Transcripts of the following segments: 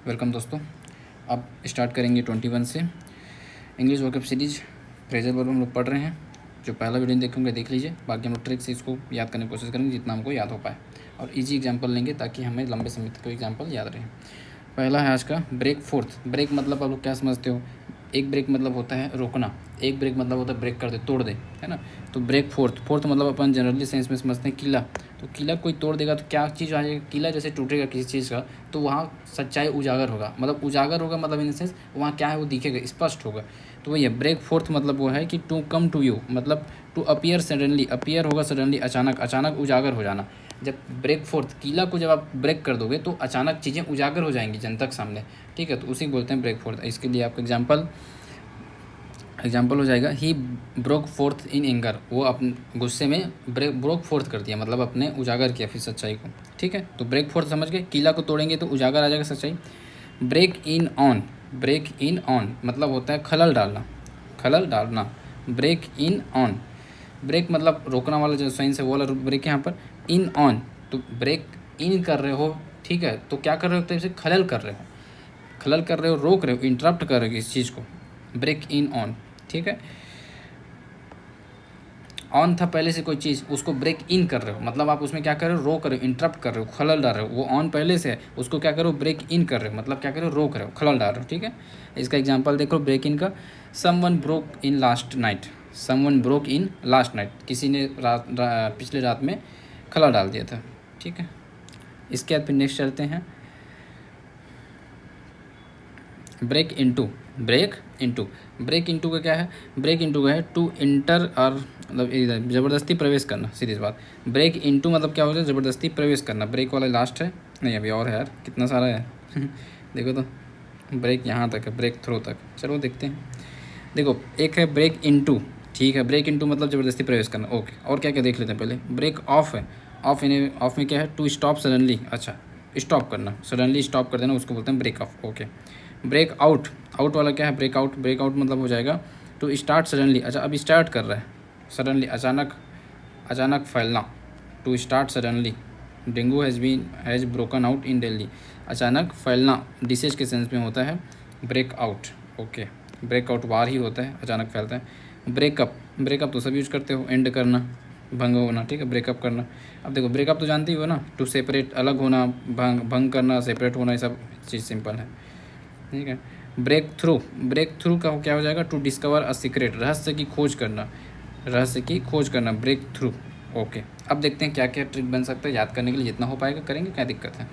Welcome दोस्तों। अब start करेंगे 21 से English workup series. Phrasal verb हम लोग पढ़ रहे हैं। जो पहला वीडियो देखेंगे देख लीजिए, बाकी हम लोग ट्रिक से इसको याद करने की कोशिश करेंगे जितना हमको याद हो पाए, और इजी एग्जांपल लेंगे ताकि हमें लंबे समय तक कोई एग्जांपल याद रहे। पहला है आज का ब्रेक फोर्थ। ब्रेक मतलब आप लोग क्या समझते हो? एक ब्रेक मतलब होता है रोकना, एक ब्रेक मतलब होता है ब्रेक कर दे, तोड़ दे, है ना। तो ब्रेक फोर्थ, फोर्थ मतलब अपन जनरली सेंस में समझते हैं किला। तो किला कोई तोड़ देगा तो क्या चीज़ आ जाएगा? किला जैसे टूटेगा किसी चीज़ का तो वहाँ सच्चाई उजागर होगा, मतलब उजागर होगा, मतलब इन सेंस वहाँ क्या है वो दिखेगा, स्पष्ट होगा। तो वही है ब्रेक फोर्थ मतलब वो है कि टू कम टू यू, मतलब टू अपीयर सडनली, अपीयर होगा सडनली, अचानक, अचानक उजागर हो जाना। जब ब्रेक फोर्थ किला को जब आप ब्रेक कर दोगे तो अचानक चीज़ें उजागर हो जाएंगी जनता के सामने, ठीक है। तो उसी बोलते हैं ब्रेक फोर्थ। इसके लिए आपका एग्जाम्पल हो जाएगा he broke fourth in anger. वो अपने गुस्से में ब्रोक फोर्थ कर दिया, मतलब अपने उजागर किया फिर सच्चाई को, ठीक है। तो ब्रेक फोर्थ समझ गए, किला को तोड़ेंगे तो उजागर आ जाएगा सच्चाई। Break in on, break in on मतलब होता है खलल डालना, खलल डालना। ब्रेक इन ऑन, ब्रेक मतलब रोकना वाला जो साइंस है वो वाला ब्रेक है यहाँ पर। इन ऑन तो ब्रेक इन कर रहे हो, ठीक है। तो क्या कर रहे हो? तो इसे खलल कर रहे हो, खलल कर रहे हो, रोक रहे हो, इंटरप्ट कर रहे हो इस चीज़ को। ब्रेक इन ऑन, ठीक है। ऑन था पहले से कोई चीज़, उसको ब्रेक इन कर रहे हो, मतलब आप उसमें क्या कर रहे हो? रोक रहे हो, इंटरप्ट कर रहे हो, खलल डाल रहे हो। वो ऑन पहले से है, उसको क्या करो? ब्रेक इन कर रहे हो, मतलब क्या करो? रोक रहे हो, खलल डाल रहे हो, ठीक है। इसका एग्जांपल देखो ब्रेक इन का। Someone broke in last night, someone broke in last night, किसी ने पिछले रात में खलल डाल दिया था, ठीक है। इसके बाद फिर नेक्स्ट चलते हैं break into. Break into, break into का क्या है? ब्रेक इनटू का है टू इंटर, और मतलब ज़बरदस्ती प्रवेश करना, सीधी सी बात। ब्रेक इनटू मतलब क्या होता है? ज़बरदस्ती प्रवेश करना। ब्रेक वाला लास्ट है, नहीं अभी और है यार, कितना सारा है देखो तो ब्रेक यहाँ तक है, ब्रेक थ्रो तक। चलो देखते हैं। देखो एक है ब्रेक इनटू, ठीक है। ब्रेक इनटू मतलब ज़बरदस्ती प्रवेश करना, ओके। और क्या क्या देख लेते हैं पहले। ब्रेक ऑफ है, ऑफ में क्या है? टू स्टॉप सडनली, अच्छा स्टॉप करना, सडनली स्टॉप कर देना, उसको बोलते हैं break off, okay. Break out, out वाला क्या है? ब्रेक आउट, ब्रेक आउट मतलब हो जाएगा टू स्टार्ट सडनली, अच्छा अब स्टार्ट कर रहा है सडनली, अचानक, अचानक फैलना। To start suddenly, dengue has broken out in Delhi, अचानक फैलना डिसीज के सेंस में होता है break out, okay. Break out बाहर ही होता है, अचानक फैलता है। ब्रेकअप, ब्रेकअप तो सब यूज करते हो, एंड करना, भंग होना, ठीक है, ब्रेकअप करना। अब देखो ब्रेकअप तो जानते ही हो ना, टू सेपरेट, अलग होना, भंग करना, सेपरेट होना, ये सब चीज़ सिंपल है, ठीक है। ब्रेक थ्रू, ब्रेक थ्रू का क्या हो जाएगा? टू डिस्कवर अ सीक्रेट, रहस्य की खोज करना, रहस्य की खोज करना, ब्रेक थ्रू, ओके। अब देखते हैं क्या क्या ट्रिक बन सकता है याद करने के लिए, जितना हो पाएगा करेंगे, क्या दिक्कत है।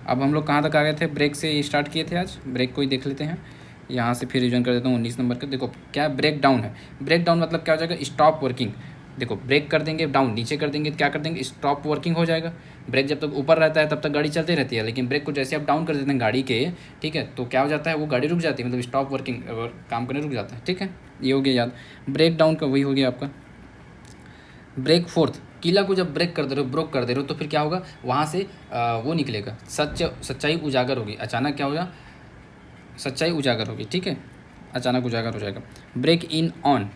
अब हम लोग कहाँ तक आ गए थे? ब्रेक से स्टार्ट किए थे आज, ब्रेक को ही देख लेते हैं। यहाँ से फिर रिविजन कर देता हूँ 19 नंबर का। देखो क्या ब्रेक डाउन है, ब्रेक डाउन मतलब क्या हो जाएगा? Stop working. देखो ब्रेक कर देंगे, डाउन नीचे कर देंगे तो क्या कर देंगे? स्टॉप वर्किंग हो जाएगा। ब्रेक जब तक ऊपर रहता है तब तक गाड़ी चलती रहती है, लेकिन ब्रेक को जैसे आप डाउन कर देते हैं गाड़ी के, ठीक है, तो क्या हो जाता है? वो गाड़ी रुक जाती है, मतलब स्टॉप वर्किंग, काम करने रुक जाता है, ठीक है। ये हो गया याद। ब्रेक डाउन का वही हो गया आपका। ब्रेक फोर्थ, किला को जब ब्रेक कर दे रहे हो, ब्रोक कर दे रहे हो, तो फिर क्या होगा? वहाँ से वो निकलेगा, सच्चाई उजागर होगी, अचानक क्या होगा? सच्चाई उजागर होगी, ठीक है, अचानक उजागर हो जाएगा। ब्रेक इन ऑन,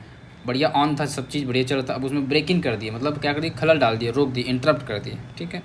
बढ़िया ऑन था, सब चीज़ बढ़िया चल रहा था, अब उसमें ब्रेक इन कर दिया, मतलब क्या कर दिया? खलल डाल दिया, रोक दिया, इंटरप्ट कर दिया, ठीक है।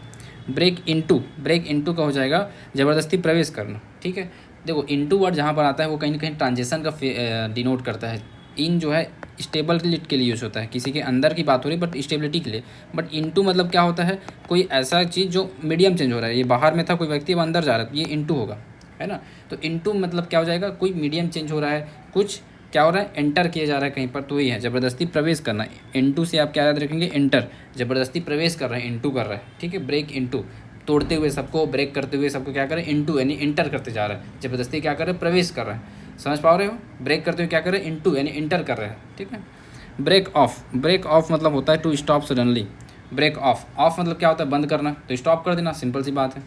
ब्रेक इनटू, ब्रेक इनटू का हो जाएगा ज़बरदस्ती प्रवेश करना, ठीक है। देखो इनटू वर्ड जहाँ पर आता है वो कहीं ना कहीं ट्रांजेक्शन का डिनोट करता है। इन जो है स्टेबल के लिए यूज़ होता है, किसी के अंदर की बात हो रही है बट स्टेबिलिटी के लिए। बट इनटू मतलब क्या होता है? कोई ऐसा चीज़ जो मीडियम चेंज हो रहा है, ये बाहर में था कोई व्यक्ति, अब अंदर जा रहा है, तो ये इनटू होगा, है ना। तो इनटू मतलब क्या हो जाएगा? कोई मीडियम चेंज हो रहा है, कुछ क्या हो रहा है? एंटर किया जा रहा है कहीं पर, तो ये है ज़बरदस्ती प्रवेश करना। इनटू से आप क्या याद रखेंगे? एंटर, ज़बरदस्ती प्रवेश कर रहे हैं, इनटू कर रहा है, ठीक है। ब्रेक इनटू, तोड़ते हुए सबको, ब्रेक करते हुए सबको क्या करें? इनटू यानी इंटर करते जा रहा है, ज़बरदस्ती क्या कर रहे हैं? प्रवेश कर रहा है। समझ पा रहे हो? ब्रेक करते हुए क्या कर रहे हैं? इनटू यानी इंटर कर रहे हैं, ठीक है। ब्रेक ऑफ, ब्रेक ऑफ मतलब होता है to stop suddenly. Break off, off मतलब क्या होता है? बंद करना, तो स्टॉप कर देना, सिंपल सी बात है।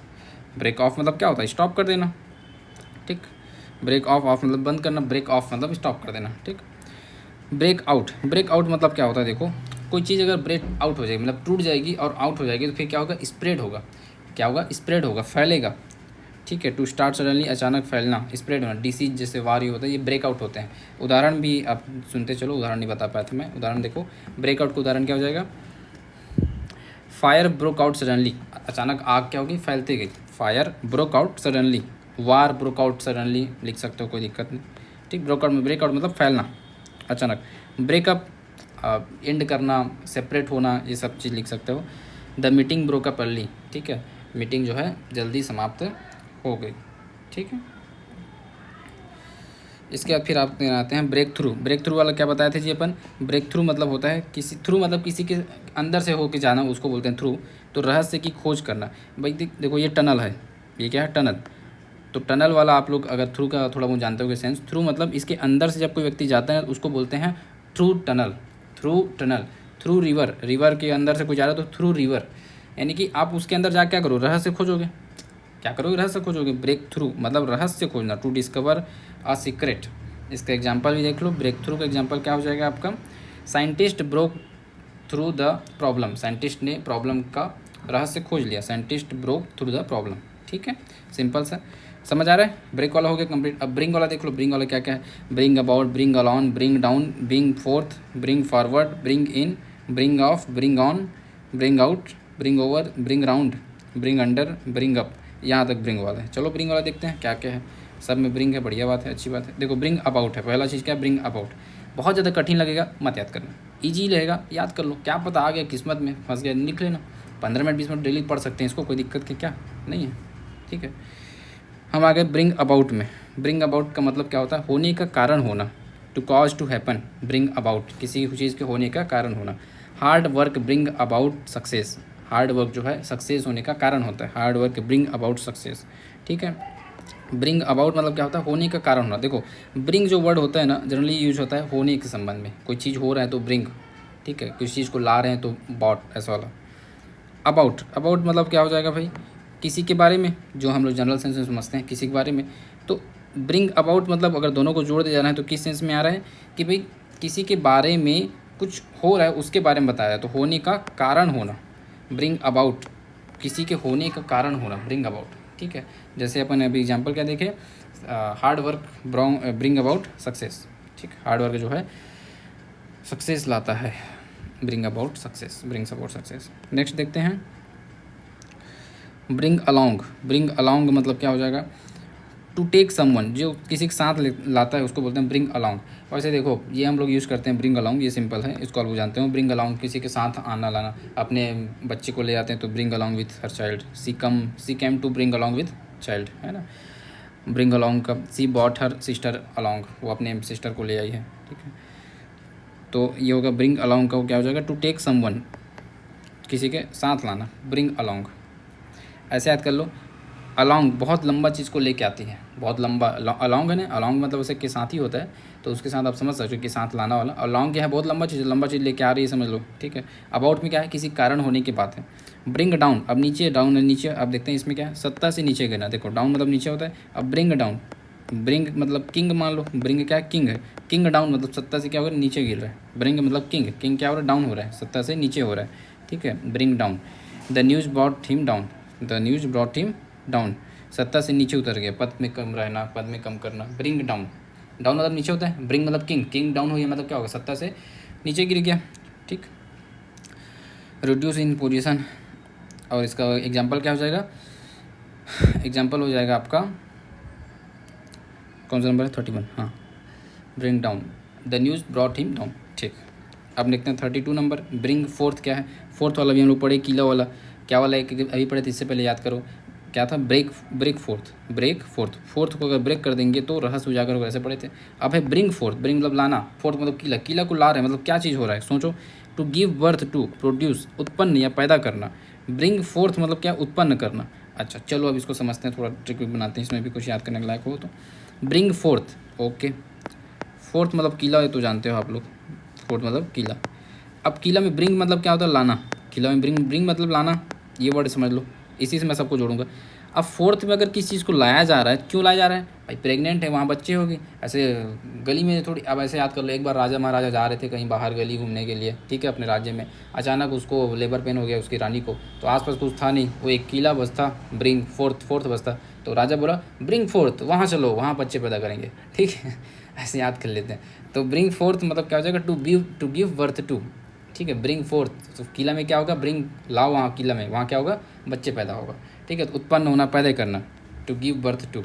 ब्रेक ऑफ मतलब क्या होता है? स्टॉप कर देना, ठीक। ब्रेक ऑफ, ऑफ मतलब बंद करना, ब्रेक ऑफ मतलब स्टॉप कर देना, ठीक। ब्रेक आउट, ब्रेक आउट मतलब क्या होता है? देखो कोई चीज़ अगर ब्रेक आउट हो जाएगी, मतलब टूट जाएगी और आउट हो जाएगी, तो फिर क्या होगा? स्प्रेड होगा, क्या होगा? स्प्रेड होगा, फैलेगा, ठीक है। टू स्टार्ट सडनली, अचानक फैलना, स्प्रेड होना, डिसीज जैसे वारी होता है, ये ब्रेकआउट होते हैं। उदाहरण भी आप सुनते चलो, उदाहरण नहीं बता पाया था मैं, उदाहरण देखो। ब्रेकआउट का उदाहरण क्या हो जाएगा? फायर ब्रोक आउट सडनली, अचानक आग क्या होगी? फैलती गई, फायर ब्रोक आउट सडनली, वार ब्रोक आउट सडनली लिख सकते हो, कोई दिक्कत नहीं, ठीक। ब्रेकआउट मतलब फैलना अचानक। ब्रेकअप एंड करना, सेपरेट होना, ये सब चीज़ लिख सकते हो। The meeting broke up early, ठीक है, मीटिंग जो है जल्दी समाप्त हो गई, ठीक है। इसके बाद फिर आप आते हैं ब्रेक थ्रू। ब्रेक थ्रू वाला क्या बताया थे जी अपन? ब्रेक थ्रू मतलब होता है किसी थ्रू, मतलब किसी के अंदर से होके जाना, उसको बोलते हैं थ्रू। तो रहस्य की खोज करना। भाई देखो ये टनल है, ये क्या है? टनल। तो टनल वाला आप लोग अगर थ्रू का थोड़ा बहुत जानते हो सेंस, थ्रू मतलब इसके अंदर से जब कोई व्यक्ति जाता है उसको बोलते हैं through tunnel. Through tunnel. Through river, river के अंदर से कोई जा रहा है तो थ्रू रिवर, यानी कि आप उसके अंदर जा क्या करो? रहस्य खोजोगे। क्या करोगे? रहस्य खोजोगे। ब्रेक थ्रू मतलब रहस्य खोजना, टू डिस्कवर अ सीक्रेट। इसका एग्जांपल भी देख लो। ब्रेक थ्रू का एग्जांपल क्या हो जाएगा आपका? Scientist broke through the problem. Scientist ने प्रॉब्लम का रहस्य खोज लिया। Scientist broke through the problem, ठीक है, सिंपल सा। समझ आ रहा है? ब्रेक वाला हो गया कंप्लीट। अब ब्रिंग वाला देख लो। ब्रिंग वाला क्या क्या है? Bring about, bring alone, bring down, bring fourth, bring forward, bring in, bring of, bring on, bring out, bring over, bring round, bring under, bring up. यहाँ तक ब्रिंग वाला है। चलो ब्रिंग वाला देखते हैं क्या क्या है। सब में ब्रिंग है, बढ़िया बात है, अच्छी बात है। देखो ब्रिंग अबाउट है, पहला चीज़ क्या है? Bring about. बहुत ज़्यादा कठिन लगेगा, मत याद करना, ईजी रहेगा, याद कर लो। क्या पता आ गया किस्मत में, फंस गया, लिख लेना। 15 मिनट 20 मिनट डेली पढ़ सकते हैं इसको, कोई दिक्कत की क्या नहीं है, ठीक है। हम आ गए ब्रिंग अबाउट में। ब्रिंग अबाउट का मतलब क्या होता है? होने का कारण होना। To cause to happen, bring about, किसी चीज़ के होने का कारण होना। Hard work bring about success. Hard work जो है सक्सेस होने का कारण होता है। Hard work bring about success, ठीक है। ब्रिंग अबाउट मतलब क्या होता है? होने का कारण होना। देखो ब्रिंग जो वर्ड होता है ना, जनरली यूज होता है होने के संबंध में। कोई चीज़ हो रहा है तो ब्रिंग, ठीक है, किसी चीज़ को ला रहे हैं तो बॉट, ऐसा वाला। अबाउट, अबाउट मतलब क्या हो जाएगा भाई? किसी के बारे में, जो हम लोग जनरल सेंस में समझते हैं किसी के बारे में। तो ब्रिंग अबाउट मतलब अगर दोनों को जोड़ दिया जा रहा है तो किस सेंस में आ रहा है कि भाई किसी के बारे में कुछ हो रहा है, उसके बारे में बताया है, तो होने का कारण होना। ब्रिंग अबाउट, किसी के होने का कारण होना, ब्रिंग अबाउट, ठीक है। जैसे अपन अभी एग्जांपल क्या देखे? Hard work bring about success, ठीक। हार्ड वर्क जो है सक्सेस लाता है, bring about success, brings about success. Next देखते हैं ब्रिंग अलॉन्ग। ब्रिंग अलॉन्ग मतलब क्या हो जाएगा? टू टेक समवन, जो किसी के साथ लाता है उसको बोलते हैं ब्रिंग अलॉन्ग। वैसे देखो ये हम लोग यूज़ करते हैं ब्रिंग अलॉन्ग, ये सिंपल है, इसको आप लोग जानते हो। ब्रिंग अलॉन्ग किसी के साथ आना लाना, अपने बच्चे को ले आते हैं तो bring along with her child. She came to bring along with child, है ना। ब्रिंग अलॉन्ग का she bought her sister along, वो अपने सिस्टर को ले आई है, ठीक है। तो ये होगा ब्रिंग अलॉन्ग का, क्या हो जाएगा? टू टेक समवन, किसी के साथ लाना, ब्रिंग अलॉन्ग। ऐसे याद कर लो। अलॉन्ग बहुत लंबा चीज़ को लेके आती है, बहुत लंबा। अलॉन्ग है ना, अलॉन्ग मतलब उसे के साथ ही होता है, तो उसके साथ आप समझ सकते हो कि साथ लाना वाला। अलॉन्ग क्या है? बहुत लंबा चीज़ लेके आ रही है, समझ लो, ठीक है। अबाउट में क्या है? किसी कारण होने की बात है। ब्रिंग डाउन, अब नीचे, डाउन है नीचे। अब देखते हैं इसमें क्या है? सत्ता से नीचे गिरना। देखो डाउन मतलब नीचे होता है। अब ब्रिंग डाउन, ब्रिंग मतलब किंग मान लो, ब्रिंग क्या है? किंग है। किंग डाउन मतलब सत्ता से क्या हो रहा है? नीचे गिर रहा है। ब्रिंग मतलब किंग, किंग क्या हो रहा है? डाउन हो रहा है, सत्ता से नीचे हो रहा है, ठीक है। Bring down. The news brought him down, the news brought him down, सत्ता से नीचे उतर गया, पद में कम रहना, पद में कम करना। ब्रिंग डाउन, डाउन मतलब नीचे होता है। ब्रिंग मतलब किंग, किंग डाउन हुई मतलब क्या होगा? सत्ता से नीचे गिर गया, ठीक। रिड्यूस इन पोजीशन, और इसका एग्जांपल क्या हो जाएगा? एग्जांपल हो जाएगा आपका कौन सा नंबर है? 31, हाँ। Bring down, the news brought him down, ठीक। अब देखते हैं 32 नंबर। ब्रिंग फोर्थ क्या है? फोर्थ वाला भी हम लोग पढ़े, किला वाला। क्या वाला है अभी पढ़े थे, इससे पहले याद करो क्या था? Break forth, break forth. Forth को अगर ब्रेक कर देंगे तो रहस्य उजागर होगा, ऐसे पढ़े थे। अब है ब्रिंग फोर्थ, ब्रिंग मतलब लाना, फोर्थ मतलब किला, किला को ला रहे हैं, मतलब क्या चीज़ हो रहा है? सोचो। To give birth to, produce, उत्पन्न या पैदा करना। ब्रिंग फोर्थ मतलब क्या? उत्पन्न करना। अच्छा चलो अब इसको समझते हैं, थोड़ा ट्रिक बनाते हैं, इसमें भी कुछ याद करने के लायक हो तो। Bring fourth, okay. फोर्थ मतलब किला है तो जानते हो आप लोग, फोर्थ मतलब किला। अब किला में ब्रिंग मतलब क्या होता है? लाना। किला में ब्रिंग मतलब लाना, ये वर्ड समझ लो, इसी से मैं सबको जोड़ूंगा। अब फोर्थ में अगर किसी चीज़ को लाया जा रहा है, क्यों लाया जा रहा है? भाई प्रेग्नेंट है, वहाँ बच्चे होगी, ऐसे गली में थोड़ी। अब ऐसे याद कर लो, एक बार राजा महाराजा जा रहे थे कहीं बाहर गली घूमने के लिए, ठीक है, अपने राज्य में। अचानक उसको लेबर पेन हो गया उसकी रानी को, तो आसपास कुछ था नहीं, वो एक किला बस था, ब्रिंग फोर्थ बस था। तो राजा बोला ब्रिंग फोर्थ, वहाँ चलो, वहाँ बच्चे पैदा करेंगे, ठीक है। ऐसे याद कर लेते हैं। तो ब्रिंग फोर्थ मतलब क्या हो जाएगा? टू गिव बर्थ टू, ठीक है। ब्रिंग फोर्थ, तो किला में क्या होगा? ब्रिंग लाओ, वहाँ किला में, वहाँ क्या होगा? बच्चे पैदा होगा, ठीक है। तो उत्पन्न होना, पैदा करना, टू गिव बर्थ टू।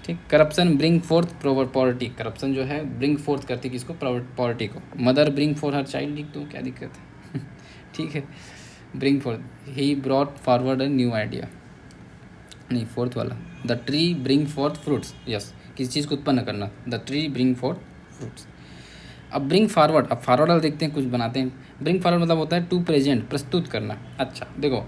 ठीक। Corruption bring fourth poverty, corruption जो है ब्रिंग फोर्थ करती है किसको, पॉवर्टी को। Mother bring for her child लिख दो, क्या दिक्कत है ठीक है। Bring fourth, he brought forward a new idea, नहीं फोर्थ वाला, the tree bring fourth fruits, yes, किसी चीज़ को उत्पन्न करना, the tree bring fourth fruits. अब ब्रिंग फॉरवर्ड, अब फॉरवर्ड वाला देखते हैं, कुछ बनाते हैं। ब्रिंग फॉरवर्ड मतलब होता है टू प्रेजेंट, प्रस्तुत करना। अच्छा देखो,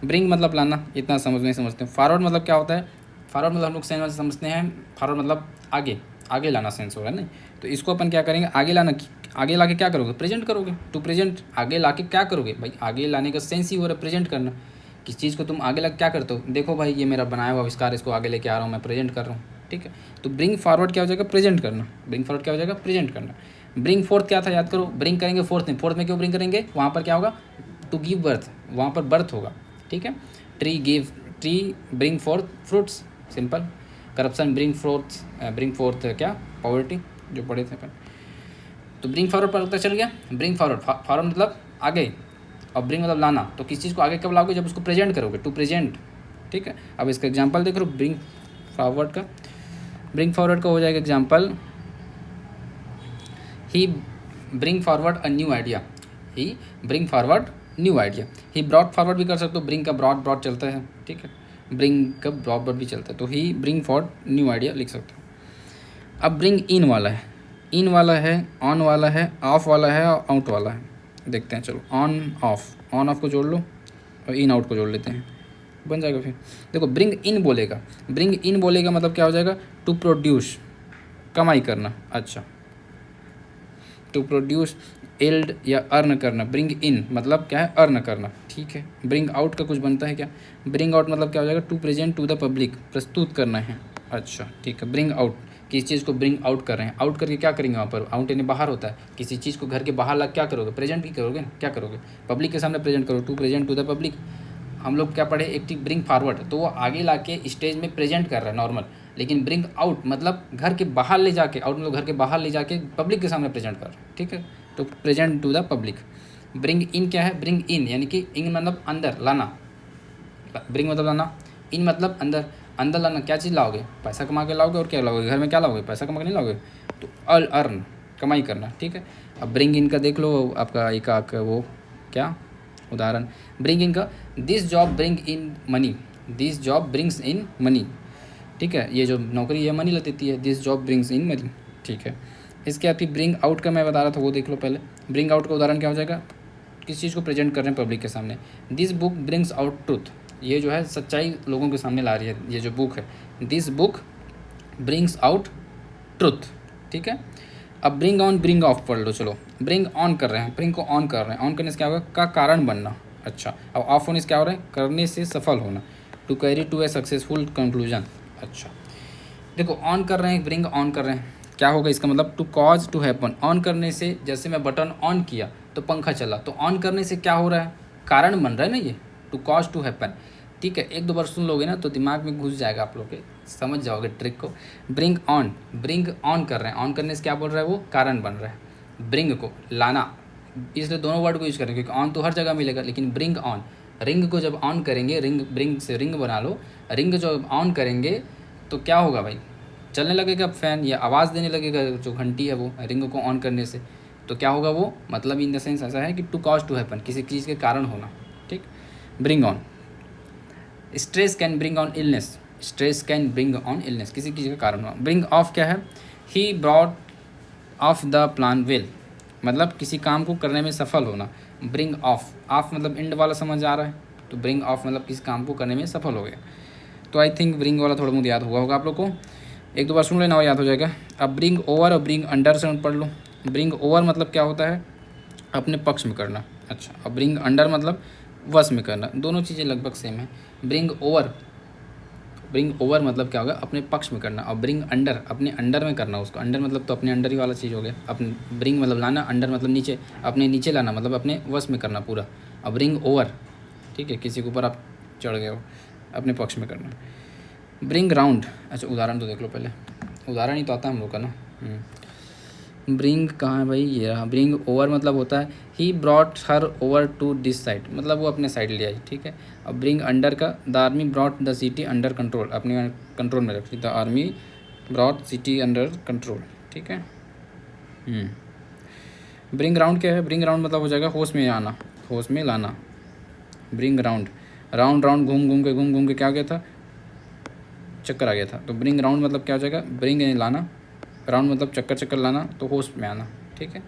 ब्रिंग मतलब लाना, इतना नहीं समझते हैं। फॉरवर्ड मतलब क्या होता है, फॉरवर्ड मतलब हम लोग सेंस समझते हैं, फॉरवर्ड मतलब आगे, आगे लाना सेंस होगा ना। तो इसको अपन क्या करेंगे, आगे लाना, आगे ला के क्या करोगे, प्रेजेंट करोगे, टू प्रेजेंट, आगे ला के क्या करोगे भाई, आगे लाने का सेंस ही हो रहा है प्रेजेंट करना। किस चीज़ को तुम आगे ला क्या करते हो, देखो भाई ये मेरा बनाया हुआ आविष्कार, इसको आगे लेके आ रहा हूँ, मैं प्रेजेंट कर रहा हूँ, ठीक है। तो ब्रिंग फॉरवर्ड क्या हो जाएगा, प्रेजेंट करना। ब्रिंग फॉरवर्ड क्या हो जाएगा, प्रेजेंट करना। ब्रिंग फोर्थ क्या था, याद करो, ब्रिंग करेंगे फोर्थ में, फोर्थ में क्यों ब्रिंग करेंगे, वहाँ पर क्या होगा, टू गिव बर्थ, वहाँ पर बर्थ होगा, ठीक है। Tree bring fourth fruits, simple. Corruption bring fourth क्या, पॉवर्टी, जो पढ़े थे अपन। तो ब्रिंग फॉरवर्ड पर पता चल गया। ब्रिंग फॉरवर्ड मतलब आगे, और ब्रिंग मतलब लाना। तो किस चीज़ को आगे कब लाओगे, जब उसको प्रेजेंट करोगे, टू प्रेजेंट, ठीक है। अब इसका एग्जांपल देख लो ब्रिंग फॉरवर्ड का हो जाएगा example, he bring forward a new idea, he bring forward new idea. He brought forward भी कर सकते हो, ब्रिंग का ब्रॉड चलता है, ठीक है, ब्रिंग का ब्रॉड भी चलता है, तो ही ब्रिंग फॉरवर्ड न्यू आइडिया लिख सकते हो। अब ब्रिंग इन वाला है, इन वाला है, ऑन वाला है, ऑफ वाला है और आउट वाला है। देखते हैं, चलो ऑन ऑफ को जोड़ लो और इन आउट को जोड़ लेते हैं, बन जाएगा। फिर देखो ब्रिंग इन बोलेगा मतलब क्या हो जाएगा, टू प्रोड्यूस, कमाई करना। अच्छा, टू प्रोड्यूस, एल्ड या अर्न करना। ब्रिंग इन मतलब क्या है, अर्न करना, ठीक है। ब्रिंग आउट का कुछ बनता है क्या, ब्रिंग आउट मतलब क्या हो जाएगा, to present to the public, प्रस्तुत करना है। अच्छा ठीक है, ब्रिंग आउट, किसी चीज़ को ब्रिंग आउट कर रहे हैं, आउट करके क्या करेंगे, वहाँ पर आउट यानी बाहर होता है। किसी चीज़ को घर के बाहर ला क्या करोगे, प्रेजेंट ही करोगे ना, क्या करोगे, पब्लिक के सामने प्रेजेंट करो, to present to the public. हम लोग क्या पढ़े, एक ब्रिंग फॉरवर्ड, तो वो आगे ला के स्टेज में प्रेजेंट कर रहा है नॉर्मल। लेकिन ब्रिंग आउट मतलब घर के बाहर ले जाके, आउट मतलब घर के बाहर ले जाके पब्लिक के सामने प्रेजेंट कर रहा है, ठीक है। तो present to the public. Bring in क्या है, ब्रिंग इन यानी कि इन मतलब अंदर लाना, ब्रिंग मतलब लाना, इन मतलब अंदर, अंदर लाना। क्या चीज़ लाओगे, पैसा कमा के लाओगे, और क्या लाओगे, घर में क्या लाओगे, पैसा कमा के नहीं लाओगे, तो अर्न, कमाई करना, ठीक है। अब ब्रिंग इन का देख लो, आपका एक वो क्या उदाहरण, ब्रिंग इन का, this job bring in money, this job brings in money, ठीक है। ये जो नौकरी है मनी ला देती है, this job brings in money, ठीक है। इसके आपकी ब्रिंग आउट का मैं बता रहा था, वो देख लो पहले। ब्रिंग आउट का उदाहरण क्या हो जाएगा, किस चीज़ को प्रेजेंट कर रहे हैं पब्लिक के सामने। This book brings out truth, ये जो है सच्चाई लोगों के सामने ला रही है, ये जो बुक है, this book brings out truth, ठीक है। अब ब्रिंग ऑन ब्रिंग ऑफ पढ़ लो, चलो। ब्रिंग ऑन कर रहे हैं, ब्रिंग को ऑन कर रहे हैं, ऑन करने से क्या होगा, का कारण बनना। अच्छा, अब ऑफ होने से क्या हो रहा है, करने से सफल होना, to carry to a successful conclusion. अच्छा देखो, ऑन कर रहे हैं, ब्रिंग ऑन कर रहे हैं, क्या होगा इसका मतलब, to cause to happen. On करने से, जैसे मैं बटन ऑन किया तो पंखा चला, तो ऑन करने से क्या हो रहा है, कारण बन रहा है ना ये, टू कॉज टू हैपन, ठीक है। एक दो बार सुन लोगे ना तो दिमाग में घुस जाएगा, आप लोग के समझ जाओगे ट्रिक को। ब्रिंग ऑन कर रहे हैं, ऑन करने से क्या बोल रहा है वो, कारण बन रहा है। ब्रिंग को लाना, इसलिए दोनों वर्ड को यूज करेंगे, क्योंकि ऑन तो हर जगह मिलेगा, लेकिन ब्रिंग ऑन, रिंग को जब ऑन करेंगे, ब्रिंग से रिंग बना लो, रिंग जब ऑन करेंगे तो क्या होगा भाई, चलने लगेगा फैन, या आवाज़ देने लगेगा जो घंटी है वो, रिंग को ऑन करने से। तो क्या होगा वो, मतलब इन द सेंस ऐसा है कि टू कॉज टू हैपन, किसी चीज़ के कारण होना, ठीक। Bring on, stress can bring on illness, stress can bring on illness, किसी चीज़ का कारण होना। ब्रिंग ऑफ क्या है, ही brought of the plan well, मतलब किसी काम को करने में सफल होना। ब्रिंग ऑफ मतलब एंड वाला समझ आ रहा है, तो ब्रिंग ऑफ मतलब किसी काम को करने में सफल हो गया। तो आई थिंक ब्रिंग वाला थोड़ा बहुत याद हुआ होगा आप लोग को, एक दो बार सुन लेना और याद हो जाएगा। अब ब्रिंग ओवर और ब्रिंग अंडर से पढ़ लो। ब्रिंग ओवर मतलब क्या होता है, अपने पक्ष में करना। अच्छा, अब ब्रिंग अंडर मतलब वश में करना, दोनों चीज़ें लगभग सेम है। ब्रिंग ओवर मतलब क्या होगा, अपने पक्ष में करना, और ब्रिंग अंडर अपने अंडर में करना उसको। अंडर मतलब तो अपने अंडर ही वाला चीज़ हो गया। अपने ब्रिंग मतलब लाना, अंडर मतलब नीचे, अपने नीचे लाना मतलब अपने वश में करना पूरा। अब ब्रिंग ओवर, ठीक है, किसी के ऊपर आप चढ़ गए हो, अपने पक्ष में करना। ब्रिंग राउंड, अच्छा उदाहरण तो देख लो पहले, उदाहरण ही तो आता है हम लोग का ना। ब्रिंग कहाँ है भाई, ये रहा। ब्रिंग ओवर मतलब होता है ही brought her over to this side, मतलब वो अपने साइड ले आई, ठीक है। अब ब्रिंग अंडर का, the army brought the city under control, अपने कंट्रोल में रखी, the army brought city under control, ठीक है। ब्रिंग राउंड क्या है? ब्रिंग राउंड मतलब हो जाएगा होश में आना, होश में लाना। ब्रिंग राउंड, राउंड राउंड घूम घूम के क्या हो गया था? चक्कर आ गया था। तो ब्रिंग राउंड मतलब क्या हो जाएगा? ब्रिंग यानी लाना, राउंड मतलब चक्कर लाना, तो होश में आना, ठीक है।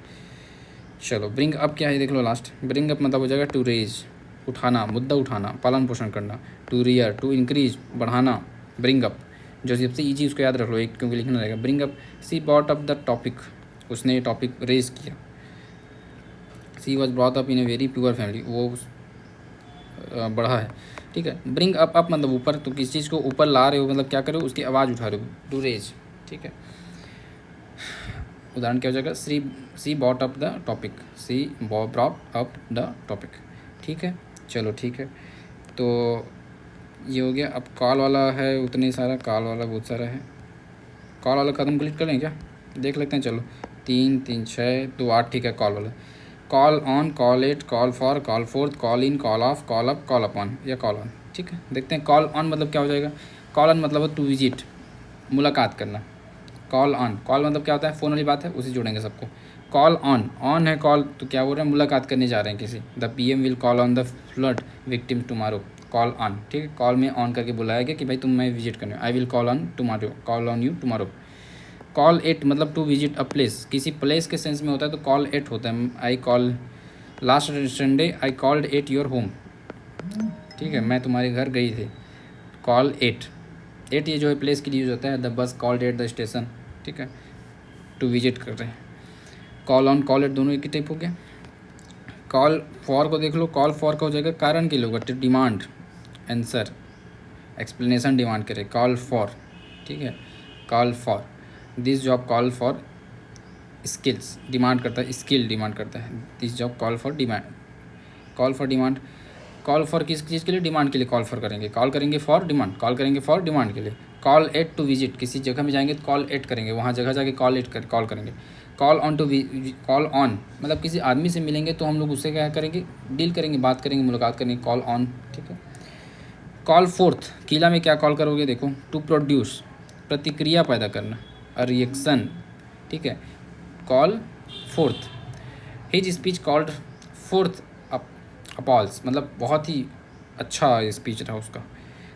चलो ब्रिंग अप क्या है देख लो लास्ट। ब्रिंग अप मतलब हो जाएगा टू रेज, उठाना, मुद्दा उठाना, पालन पोषण करना। टू रियर, टू इंक्रीज, बढ़ाना। ब्रिंग अप जो सबसे ईजी उसको याद रख लो एक, क्योंकि लिखना रहेगा। Bring up, she brought up the topic, उसने ये टॉपिक रेज किया। She was brought up in a very pure family, वो बढ़ा है, ठीक है। ब्रिंग अप मतलब ऊपर, तो किसी चीज़ को ऊपर ला रहे हो मतलब क्या करो, उसकी आवाज़ उठा रहे हो, टू रेज, ठीक है। उदाहरण क्या हो जाएगा? She bought up the topic, she brought up the topic, ठीक है। चलो ठीक है, तो ये हो गया। अब कॉल वाला है उतने सारा, कॉल वाला बहुत सारा है। कॉल वाला ख़त्म कंप्लीट कर लें क्या? देख लेते हैं, चलो 3 3 6 2 8, ठीक है। कॉल वाला, call on, call at, call for, call fourth, call in, call of, call up, call upon या कॉल ऑन, ठीक है। देखते हैं कॉल ऑन मतलब क्या हो जाएगा। कॉल ऑन मतलब टू विजिट, मुलाकात करना। कॉल ऑन, कॉल मतलब क्या होता है? फ़ोन वाली बात है, उसी जोड़ेंगे सबको। कॉल ऑन, ऑन है कॉल, तो क्या बोल रहे हैं? मुलाकात करने जा रहे हैं किसी। The PM will call on the flood victim tomorrow, call on, ठीक है। कॉल में ऑन करके बुलाया गया कि भाई तुम मैं विजिट करने, I will call on tomorrow, call on you tomorrow. Call at मतलब टू विजिट अ प्लेस, किसी प्लेस के सेंस में होता है तो कॉल एट होता है। I call last Sunday I called at your home, ठीक है, मैं तुम्हारे घर गई थी। कॉल एट, एट ये जो है प्लेस के लिए यूज होता है। The bus called at the station, ठीक है, टू विजिट कर रहे हैं। कॉल ऑन, कॉल एट दोनों एक ही टाइप हो गया। कॉल फॉर को देख लो, कॉल फॉर का हो जाएगा कारण के लिए होगा, डिमांड, आंसर, एक्सप्लेनेशन डिमांड करे, कॉल फॉर, ठीक है। Call for this job, call for skills, demand करता है, स्किल डिमांड करता है। This job call for demand, call for demand. Call for किस चीज़ के लिए? डिमांड के लिए कॉल फॉर करेंगे, कॉल करेंगे फॉर डिमांड, कॉल करेंगे फॉर डिमांड के लिए। कॉल एट टू विजिट, किसी जगह में जाएंगे तो कॉल एट करेंगे, वहाँ जगह जाके कॉल एट कॉल करेंगे। Call on to call on मतलब किसी आदमी से मिलेंगे तो हम लोग उससे क्या करेंगे? डील करेंगे, बात करेंगे, मुलाकात करेंगे, कॉल ऑन, ठीक है। कॉल फोर्थ, किला में क्या कॉल करोगे? देखो, टू प्रोड्यूस, प्रतिक्रिया पैदा करना, अ रिएक्शन, ठीक है। Call forth, his speech called forth applause, मतलब बहुत ही अच्छा स्पीच रहा उसका।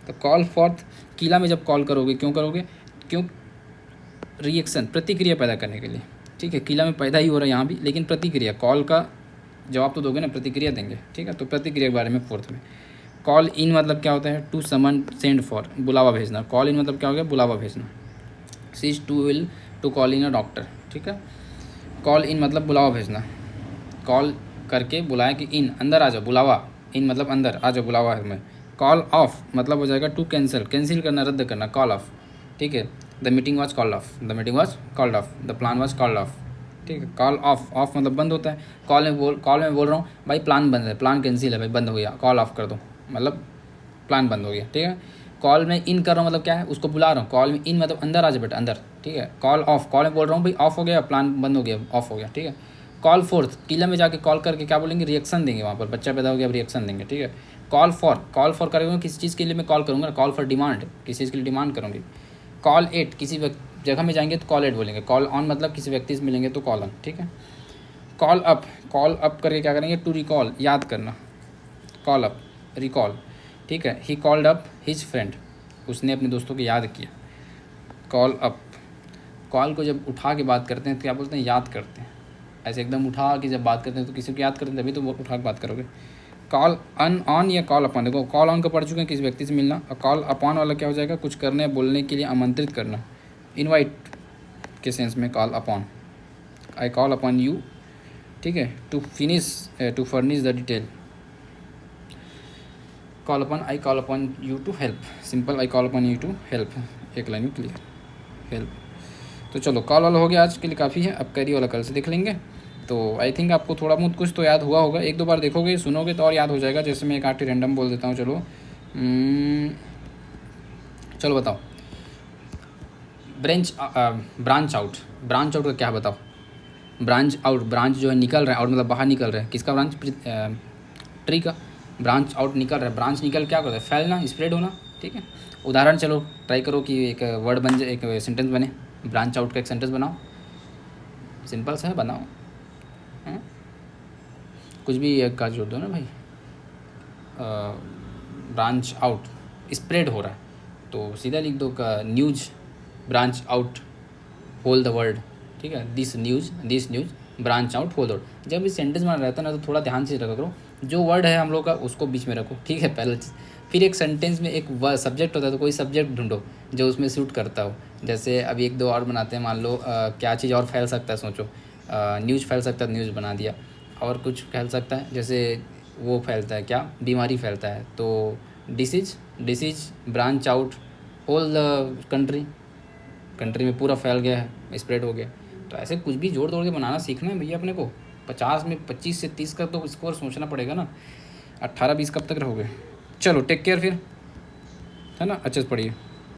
तो कॉल फोर्थ, किला में जब कॉल करोगे, क्यों करोगे? क्यों? रिएक्शन, प्रतिक्रिया पैदा करने के लिए, ठीक है। किला में पैदा ही हो रहा है यहाँ भी, लेकिन प्रतिक्रिया, कॉल का जवाब तो दोगे ना, प्रतिक्रिया देंगे, ठीक है। तो प्रतिक्रिया के बारे में फोर्थ में। कॉल इन मतलब क्या होता है? टू समन, सेंड फॉर, बुलावा भेजना। कॉल इन मतलब क्या हो गया? बुलावा भेजना। Cease to will to call in a doctor, ठीक है। कॉल इन मतलब बुलावा भेजना, कॉल करके बुलाया कि इन, अंदर आ जाओ, बुलावा, इन मतलब अंदर आ जाओ, बुलावा है मैं। कॉल ऑफ मतलब हो जाएगा टू कैंसिल, कैंसिल करना, रद्द करना, कॉल ऑफ, ठीक है। The meeting was called off, the meeting was called off, the plan was called off, ठीक है। कॉल ऑफ, ऑफ मतलब बंद होता है। कॉल में बोल रहा हूँ भाई प्लान बंद है, प्लान कैंसिल है भाई, बंद हो गया, कॉल ऑफ कर दो, मतलब प्लान बंद हो गया, ठीक है। कॉल में इन कर रहा हूँ मतलब क्या है? उसको बुला रहा हूँ। कॉल में इन मतलब अंदर आ जाए बेटा, अंदर, ठीक है। कॉल ऑफ, कॉल में बोल रहा हूँ भाई ऑफ हो गया, प्लान बंद हो गया, ऑफ हो गया, ठीक है। कॉल फोर्थ, किला में जाके कॉल करके क्या बोलेंगे? रिएक्शन देंगे, वहाँ पर बच्चा पैदा हो गया, रिएक्शन देंगे, ठीक है। कॉल फॉर करेंगे किसी चीज़ के लिए मैं कॉल करूँगा, कॉल फॉर डिमांड, किसी चीज़ के लिए डिमांड करूँगी। कॉल एट, किसी जगह में जाएंगे तो कॉल एट बोलेंगे। कॉल ऑन मतलब किसी व्यक्ति से मिलेंगे तो कॉल ऑन, ठीक है। कॉल अप करके क्या करेंगे? टू रिकॉल, याद करना, कॉल अप, रिकॉल, ठीक है। He called up his friend, उसने अपने दोस्तों को याद किया। कॉल अप, कॉल को जब उठा के बात करते हैं तो क्या बोलते हैं? याद करते हैं। ऐसे एकदम उठा के जब बात करते हैं तो किसी को याद करते हैं, तभी तो वो उठा के बात करोगे। कॉल ऑन या कॉल अपॉन, देखो कॉल ऑन का पढ़ चुके हैं, किसी व्यक्ति से मिलना। और कॉल अपॉन वाला क्या हो जाएगा? कुछ करने बोलने के लिए आमंत्रित करना, इनवाइट के सेंस में call upon. I call upon you, ठीक है, to furnish the detail. Call upon, I call upon you to help, simple, I call upon you to help, एक लाइन में क्लियर, हेल्प। तो चलो कॉल वाला हो गया, आज के लिए काफ़ी है। अब कैरी वाला कल से देख लेंगे। तो आई थिंक आपको थोड़ा बहुत कुछ तो याद हुआ होगा, एक दो बार देखोगे सुनोगे तो और याद हो जाएगा। जैसे मैं एक आठ रैंडम बोल देता हूँ, चलो चलो बताओ, ब्रांच आउट, ब्रांच आउट का क्या बताओ? ब्रांच आउट, ब्रांच जो है निकल रहा है, आउट मतलब बाहर निकल रहा है, किसका ब्रांच? ट्री का। ब्रांच आउट निकल रहा है, ब्रांच निकल क्या करता है? फैलना, स्प्रेड होना, ठीक है। उदाहरण चलो ट्राई करो कि एक वर्ड बन जाए, एक सेंटेंस बने। ब्रांच आउट का एक सेंटेंस बनाओ, सिंपल सा है, बनाओ। हैं? कुछ भी एक का जोड़ दो ना भाई। ब्रांच आउट, स्प्रेड हो रहा है, तो सीधा लिख दो का news branch out whole the world. ठीक है, this news branch out whole the world. जब इस सेंटेंस में रहता है ना, तो थोड़ा ध्यान से रखा करो, जो वर्ड है हम लोग का उसको बीच में रखो। ठीक है, पहला चीज़। फिर एक सेंटेंस में एक सब्जेक्ट होता है, तो कोई सब्जेक्ट ढूंढो जो उसमें सूट करता हो। जैसे अभी एक दो और बनाते हैं, मान लो क्या चीज़ और फैल सकता है, सोचो। न्यूज़ फैल सकता है, न्यूज़ बना दिया। और कुछ फैल सकता है, जैसे वो फैलता है क्या, बीमारी फैलता है, तो disease branch out whole the country में पूरा फैल गया है, स्प्रेड हो गया। तो ऐसे कुछ भी जोड़ तोड़ के बनाना सीखना है भैया अपने को। 50 में 25 से 30 का तो स्कोर सोचना पड़ेगा ना। 18-20 कब तक रहोगे। चलो टेक केयर फिर, है ना, अच्छे से पढ़िए।